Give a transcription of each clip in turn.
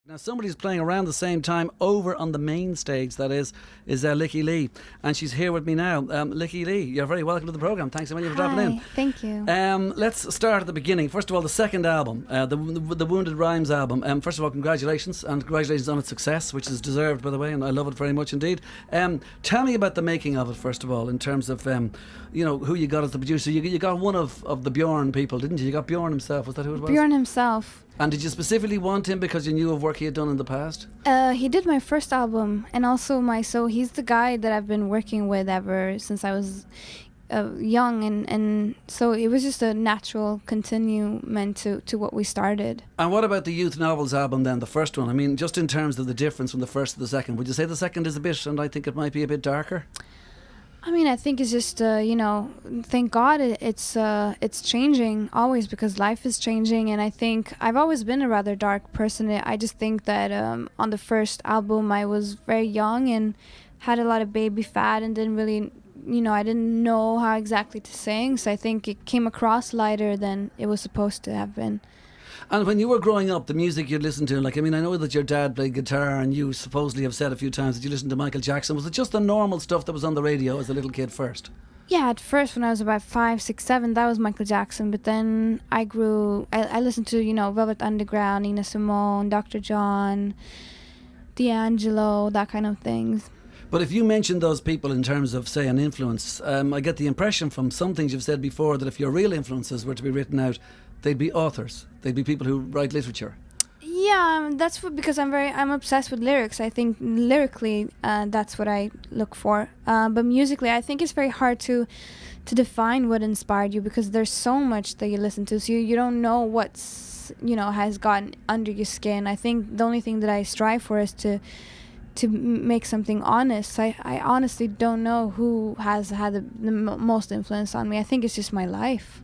Now, somebody's playing around the same time over on the main stage, that is Lykke Lee. And she's here with me now. Lykke Lee, you're very welcome to the programme. Thanks so much for dropping in. Thank you. Let's start at the beginning. First of all, the second album, the Wounded Rhymes album. First of all, congratulations, and congratulations on its success, which is deserved, by the way, and I love it very much indeed. Tell me about the making of it, first of all, in terms of, who you got as the producer. You got one of the Bjorn people, didn't you? You got Bjorn himself, was that who it was? Bjorn himself. And did you specifically want him because you knew of work he had done in the past? He did my first album, and also so he's the guy that I've been working with ever since I was young, and so it was just a natural continuement to what we started. And what about the Youth Novels album then, the first one? I mean, just in terms of the difference from the first to the second, would you say the second is a bit, and I think it might be a bit darker? I mean, I think it's just, thank God it's changing always, because life is changing. And I think I've always been a rather dark person. I just think that on the first album I was very young and had a lot of baby fat and didn't really, I didn't know how exactly to sing. So I think it came across lighter than it was supposed to have been. And when you were growing up, the music you'd listen to, I know that your dad played guitar and you supposedly have said a few times that you listened to Michael Jackson. Was it just the normal stuff that was on the radio as a little kid first? Yeah, at first when I was about 5, 6, 7, that was Michael Jackson. But then I listened to, Velvet Underground, Nina Simone, Dr. John, D'Angelo, that kind of things. But if you mention those people in terms of, say, an influence, I get the impression from some things you've said before that if your real influences were to be written out, they'd be authors. They'd be people who write literature. Yeah, that's because I'm obsessed with lyrics. I think lyrically, that's what I look for. But musically, I think it's very hard to define what inspired you, because there's so much that you listen to, so you don't know what's has gotten under your skin. I think the only thing that I strive for is to make something honest. I honestly don't know who has had the most influence on me. I think it's just my life.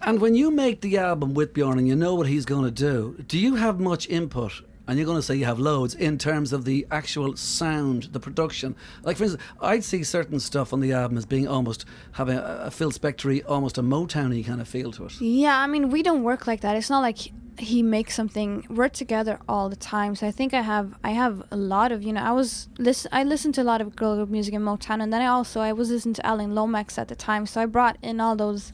And when you make the album with Bjorn and you know what he's going to do you have much input? And you're going to say you have loads in terms of the actual sound, the production. Like, for instance, I'd see certain stuff on the album as being almost having a Phil Spector-y, almost a Motown-y kind of feel to it. Yeah, I mean, we don't work like that. It's not like he makes something. We're together all the time. So I think I have a lot of, I listened to a lot of girl group music in Motown, and then I was listening to Alan Lomax at the time. So I brought in all those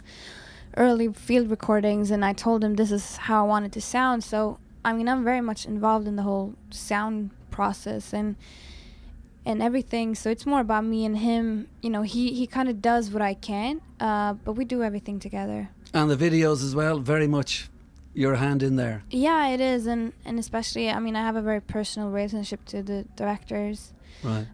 early field recordings, and I told him this is how I wanted to sound. So I mean, I'm very much involved in the whole sound process and everything. So it's more about me and him. He kind of does what I can, but we do everything together. And the videos as well, very much your hand in there. Yeah, it is, and especially, I have a very personal relationship to the directors. Right.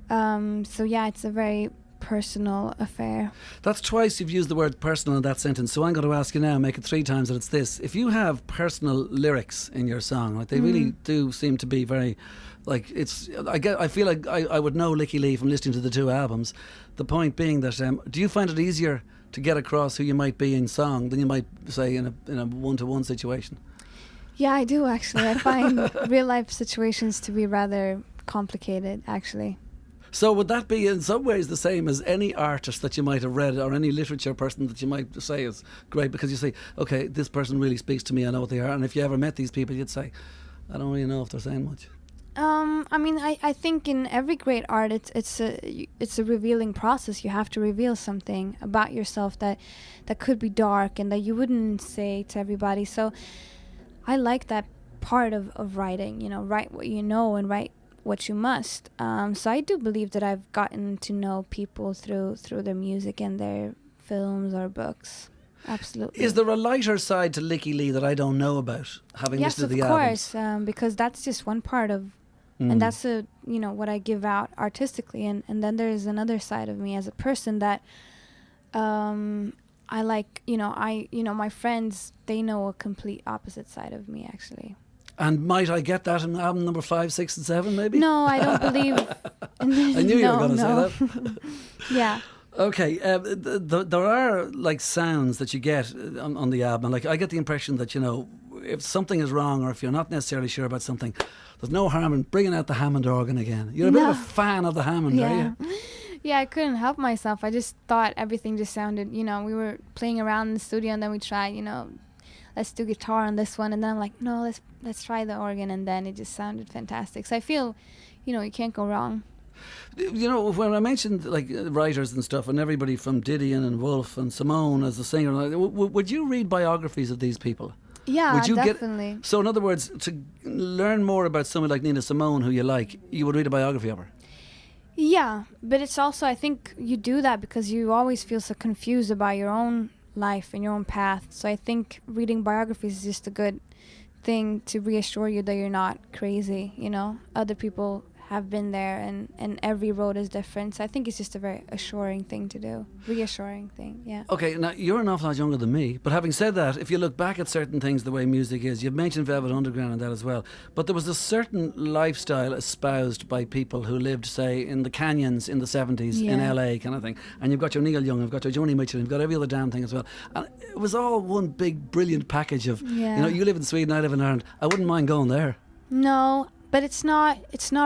So yeah, it's a very personal affair. That's twice you've used the word personal in that sentence, so I'm going to ask you now, make it 3 times, and it's this: if you have personal lyrics in your song, they really do seem to be very, I feel like I would know Lykke Lee from listening to the 2 albums. The point being that do you find it easier to get across who you might be in song than you might say in a one-to-one situation? Yeah, I do actually. I find real life situations to be rather complicated, actually. So would that be in some ways the same as any artist that you might have read, or any literature person that you might say is great, because you say, okay, this person really speaks to me, I know what they are, and if you ever met these people you'd say, I don't really know if they're saying much? I think in every great art it's a revealing process. You have to reveal something about yourself that could be dark and that you wouldn't say to everybody. So I like that part of writing, write what you know and write what you must. So I do believe that I've gotten to know people through their music and their films or books. Absolutely. Is there a lighter side to Lykke Lee that I don't know about, having listened to the albums? Yes, of course, because that's just one part of, and that's what I give out artistically, and then there's another side of me as a person that I like. My friends, they know a complete opposite side of me, actually. And might I get that in album number 5, 6 and 7 maybe? No, I don't believe. I knew you were going to say that. Yeah. Okay, there are sounds that you get on the album. I get the impression that, if something is wrong or if you're not necessarily sure about something, there's no harm in bringing out the Hammond organ again. You're a bit of a fan of the Hammond, are you? Yeah, I couldn't help myself. I just thought everything just sounded, we were playing around in the studio and then we tried, let's do guitar on this one, and then I'm like, no, let's try the organ, and then it just sounded fantastic. So I feel, you can't go wrong. You know, when I mentioned like writers and stuff, and everybody from Didion and Wolf and Simone as a singer, would you read biographies of these people? Yeah, Would you definitely. So in other words, to learn more about someone like Nina Simone, who you like, you would read a biography of her? Yeah, but it's also, I think you do that because you always feel so confused about your own life and your own path. So I think reading biographies is just a good thing to reassure you that you're not crazy, Other people have been there, and every road is different. So I think it's just a very assuring thing to do. Reassuring thing, yeah. Okay, now you're an awful lot younger than me, but having said that, if you look back at certain things, the way music is, you've mentioned Velvet Underground and that as well, but there was a certain lifestyle espoused by people who lived, say, in the canyons in the 70s in LA kind of thing, and you've got your Neil Young, you've got your Joni Mitchell, you've got every other damn thing as well, and it was all one big brilliant package of, you live in Sweden, I live in Ireland, I wouldn't mind going there. No, but it's not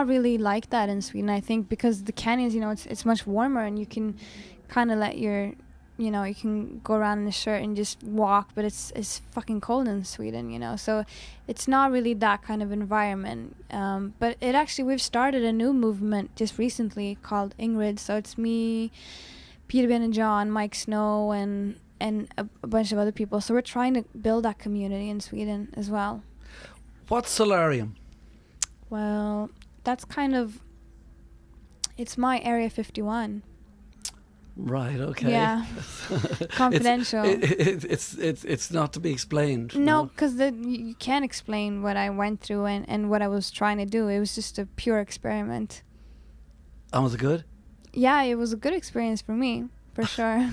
really like that in Sweden, I think, because the canyons, it's much warmer, and you can kind of let you can go around in a shirt and just walk, but it's fucking cold in Sweden, so it's not really that kind of environment. But we've started a new movement just recently called Ingrid, so it's me, Peter Ben and John, Mike Snow, and a bunch of other people. So we're trying to build that community in Sweden as well. What's Solarium? Well, that's it's my Area 51. Right, okay. Yeah. Confidential. It's not to be explained. No, because you can't explain what I went through and what I was trying to do. It was just a pure experiment. And was it good? Yeah, it was a good experience for me, for sure.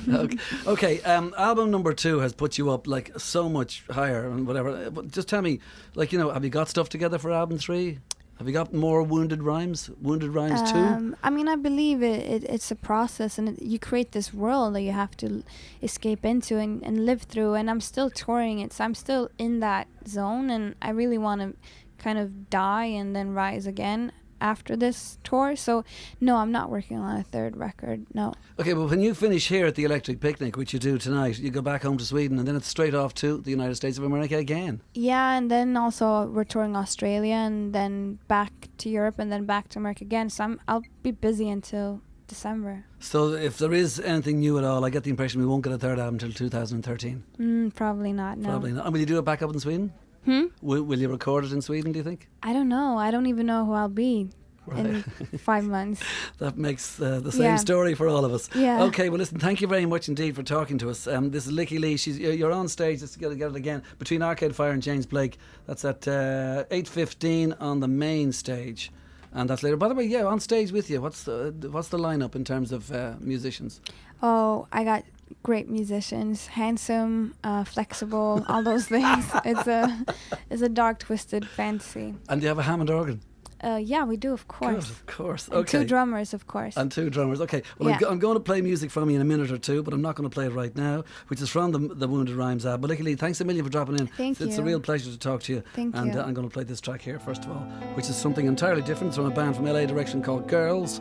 Okay. Album number 2 has put you up like so much higher and whatever. But just tell me, like, have you got stuff together for album 3? Have you got more Wounded Rhymes? Wounded Rhymes 2? I mean, I believe it's a process, and you create this world that you have to escape into and live through. And I'm still touring it, so I'm still in that zone, and I really want to kind of die and then rise again after this tour. So no, I'm not working on a 3rd record, no. Okay, but when you finish here at the Electric Picnic, which you do tonight, you go back home to Sweden, and then it's straight off to the United States of America again. Yeah, and then also we're touring Australia, and then back to Europe, and then back to America again. So I'll be busy until December. So if there is anything new at all, I get the impression we won't get a 3rd album until 2013. Probably not, no. Probably not. And will you do it back up in Sweden? Will you record it in Sweden, do you think? I don't know. I don't even know who I'll be in 5 months. That makes the same story for all of us. Yeah. Okay, well listen, thank you very much indeed for talking to us. This is Lykke Lee. You're on stage, just to get it again, between Arcade Fire and James Blake. That's at 8:15 on the main stage. And that's later. By the way, on stage with you, what's the lineup in terms of musicians? Oh, I got great musicians, handsome, flexible, all those things. It's a dark, twisted fantasy. And do you have a Hammond organ? Yeah, we do, of course. Good, of course. And okay. 2 drummers, of course. And 2 drummers. Okay. Well, yeah. I'm going to play music from you in a minute or two, but I'm not going to play it right now, which is from the Wounded Rhymes album. But Lykke Lee, thanks a million for dropping in. Thank you. It's a real pleasure to talk to you. Thank you. And I'm going to play this track here, first of all, which is something entirely different. It's from a band from LA direction called Girls.